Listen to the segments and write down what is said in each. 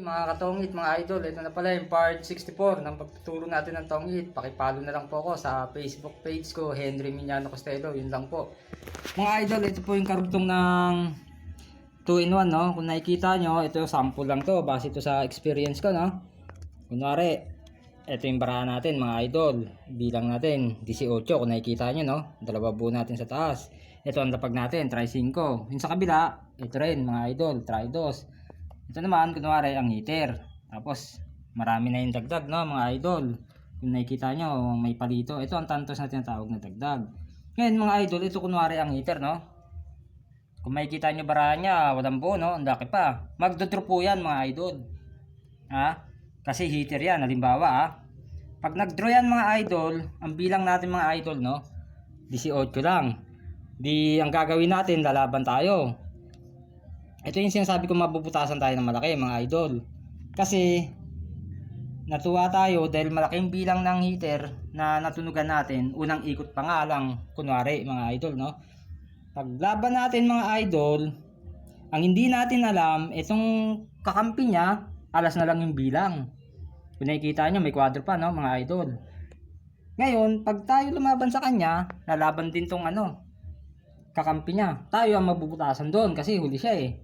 Mga katongit, mga idol, ito na pala yung part 64 ng pagtuturo natin ng tongit. Pakipalo na lang po ako sa Facebook page ko, Henry Miñano Costello, yun lang po. Mga idol, ito po yung karugtong ng 2-in-1, no? Kung nakikita nyo, ito yung sample lang to, base ito sa experience ko, no? Kunwari, ito yung barahan natin, mga idol. Bilang natin, 18, kung nakikita nyo, no? Dalawa buo natin sa taas. Ito ang lapag natin, try 5. Yung sa kabila, ito rin, mga idol, try 2. Ito naman, kunwari, ang heater. Tapos, marami na yung dagdag, no, mga idol. Kung nakikita nyo, may palito. Ito ang tantos na tinatawag na dagdag. Ngayon, mga idol, ito kunwari ang heater, no. Kung makikita nyo barahan niya, walang buo, no, ang laki pa. Magdodrop po yan, mga idol. Ha? Kasi heater yan, halimbawa, ha. Pag nag-draw yan, mga idol, ang bilang natin, mga idol, no, 18 lang. Di, ang gagawin natin, lalaban tayo. Ito yung sinasabi ko, mabubutasan tayo ng malaki, mga idol. Kasi natuwa tayo dahil malaking bilang ng heater na natunugan natin. Unang ikot pa nga lang, kunwari, mga idol, no? Paglaban natin, mga idol, ang hindi natin alam, itong kakampi niya, alas na lang yung bilang. Kung nakikita nyo, may kwadro pa, no, mga idol. Ngayon, pag tayo lumaban sa kanya, lalaban din tong kakampi niya. Tayo ang mabubutasan doon kasi huli siya, eh.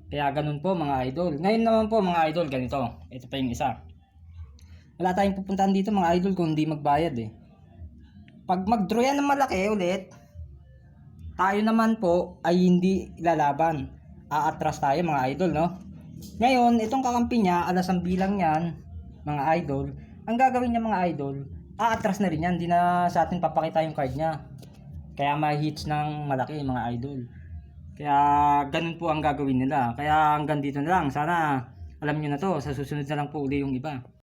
Kaya ganun po, mga idol. Ngayon naman po, mga idol, ganito. Ito pa yung isa. Wala tayong pupuntahan dito, mga idol, kung hindi magbayad, eh. Pag mag-draw yan ng malaki ulit, tayo naman po ay hindi lalaban. Aatras tayo, mga idol, no? Ngayon, itong kakampi niya, alas ang bilang yan, mga idol. Ang gagawin niya, mga idol, aatras na rin yan. Hindi na sa atin papakita yung card niya. Kaya ma-hits ng malaki, mga idol. Kaya ganun po ang gagawin nila. Kaya hanggang dito na lang. Sana alam nyo na to. Sa susunod na lang po uli yung iba.